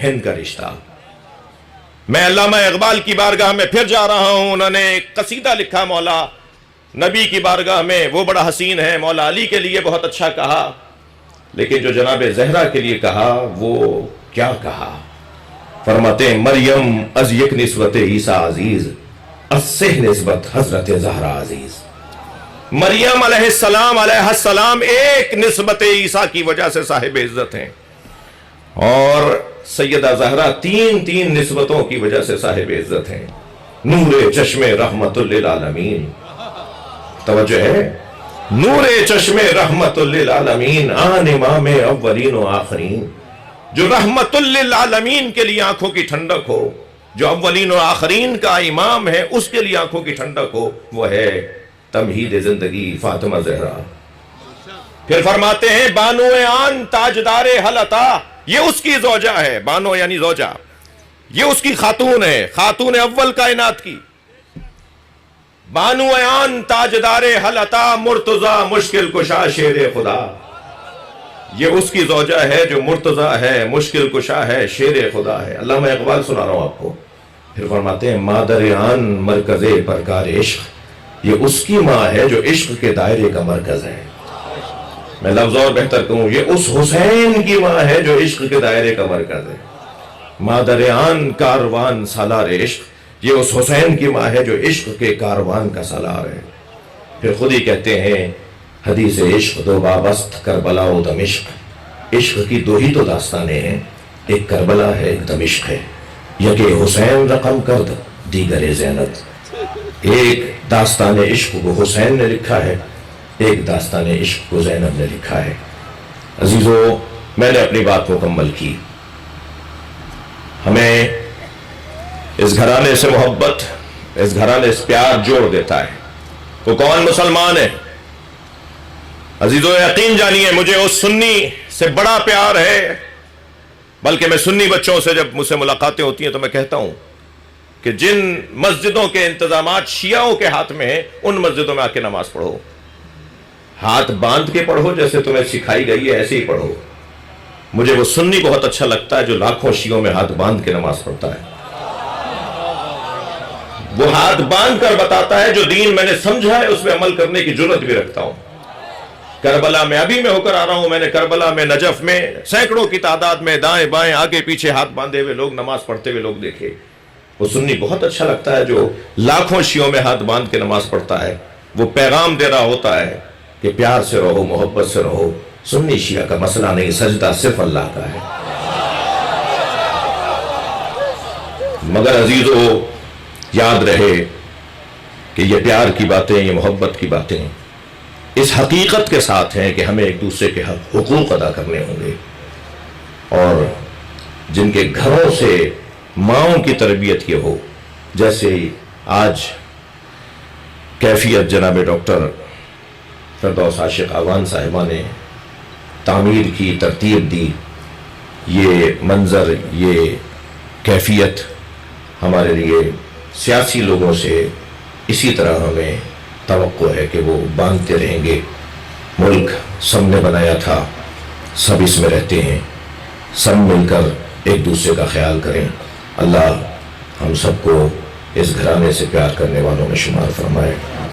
ہند کا رشتہ۔ میں علامہ اقبال کی بارگاہ میں پھر جا رہا ہوں، انہوں نے ایک قصیدہ لکھا مولا نبی کی بارگاہ میں، وہ بڑا حسین ہے، مولا علی کے لیے بہت اچھا کہا، لیکن جو جناب زہرا کے لیے کہا وہ کیا کہا؟ فرماتے ہیں مریم از یک نسبت عیسیٰ عزیز، از سے نسبت حضرت زہرا عزیز۔ مریم علیہ السلام ایک نسبت عیسیٰ کی وجہ سے صاحب عزت ہیں، اور سیدہ زہرا تین نسبتوں کی وجہ سے صاحب عزت ہیں۔ نور چشم رحمت للعالمین، توجہ ہے، نور چشم رحمت للعالمین، آن امام اولین و آخرین، جو رحمت للعالمین کے لیے آنکھوں کی ٹھنڈک ہو، جو اولین و آخرین کا امام ہے اس کے لیے آنکھوں کی ٹھنڈک ہو، وہ ہے تمہید زندگی فاطمہ زہرا۔ پھر فرماتے ہیں بانو آن تاجدار حل عطا، یہ اس کی زوجہ ہے، بانو یعنی زوجہ، یہ اس کی خاتون ہے، خاتون اول کائنات کی۔ بانو آن تاجدار حل عطا، مرتضی مشکل کشا شیر خدا، یہ اس کی زوجہ ہے جو مرتضی ہے، مشکل کشا ہے، شیر خدا ہے۔ علامہ اقبال سنا رہا ہوں آپ کو۔ پھر فرماتے ہیں مادر آن مرکز پرکار عشق، یہ اس کی ماں ہے جو عشق کے دائرے کا مرکز ہے۔ میں لفظ اور بہتر کہوں، یہ اس حسین کی ماں ہے جو عشق کے دائرے کا مرکز ہے۔ مادر آن کاروان سالار عشق، یہ اس حسین کی ماں ہے جو عشق کے کاروان کا سالار ہے۔ پھر خود ہی کہتے ہیں حدیث عشق دو بابست کربلا و دمشق، عشق کی دو ہی تو داستانیں ہیں، ایک کربلا ہے ایک دمشق ہے، یکے حسین رقم کرد دیگر زینب۔ ایک داستان عشق کو حسین نے لکھا ہے، ایک داستان عشق کو زینب نے لکھا ہے۔ عزیزو، میں نے اپنی بات مکمل کی۔ ہمیں اس گھرانے سے محبت، اس گھرانے سے پیار جوڑ دیتا ہے۔ تو کون مسلمان ہے؟ عزیزو یقین جانیے مجھے اس سنی سے بڑا پیار ہے، بلکہ میں سنی بچوں سے جب مجھ سے ملاقاتیں ہوتی ہیں تو میں کہتا ہوں کہ جن مسجدوں کے انتظامات شیعوں کے ہاتھ میں ہیں ان مسجدوں میں آ کے نماز پڑھو، ہاتھ باندھ کے پڑھو، جیسے تمہیں سکھائی گئی ہے ایسے ہی پڑھو۔ مجھے وہ سنی بہت اچھا لگتا ہے جو لاکھوں شیعوں میں ہاتھ باندھ کے نماز پڑھتا ہے، وہ ہاتھ باندھ کر بتاتا ہے جو دین میں نے سمجھا ہے اس میں عمل کرنے کی جرت بھی رکھتا ہوں۔ کربلا میں ابھی میں ہو کر آ رہا ہوں، میں نے کربلا میں، نجف میں سینکڑوں کی تعداد میں دائیں بائیں آگے پیچھے ہاتھ باندھے ہوئے لوگ نماز پڑھتے ہوئے لوگ دیکھے۔ وہ سنی بہت اچھا لگتا ہے جو لاکھوں شیعوں میں ہاتھ باندھ کے نماز پڑھتا ہے، وہ پیغام دے رہا ہوتا ہے کہ پیار سے رہو، محبت سے رہو، سنی شیعہ کا مسئلہ نہیں، سجدہ صرف اللہ کا ہے۔ مگر عزیزو یاد رہے کہ یہ پیار کی باتیں، یہ محبت کی باتیں اس حقیقت کے ساتھ ہیں کہ ہمیں ایک دوسرے کے حقوق ادا کرنے ہوں گے، اور جن کے گھروں سے ماؤں کی تربیت یہ ہو، جیسے آج کیفیت جناب ڈاکٹر فردوس عاشق آوان صاحبہ نے تعمیر کی ترتیب دی، یہ منظر، یہ کیفیت ہمارے لیے سیاسی لوگوں سے اسی طرح ہمیں توقع ہے کہ وہ باندھتے رہیں گے۔ ملک سب نے بنایا تھا، سب اس میں رہتے ہیں، سب مل کر ایک دوسرے کا خیال کریں۔ اللہ ہم سب کو اس گھرانے سے پیار کرنے والوں میں شمار فرمائے۔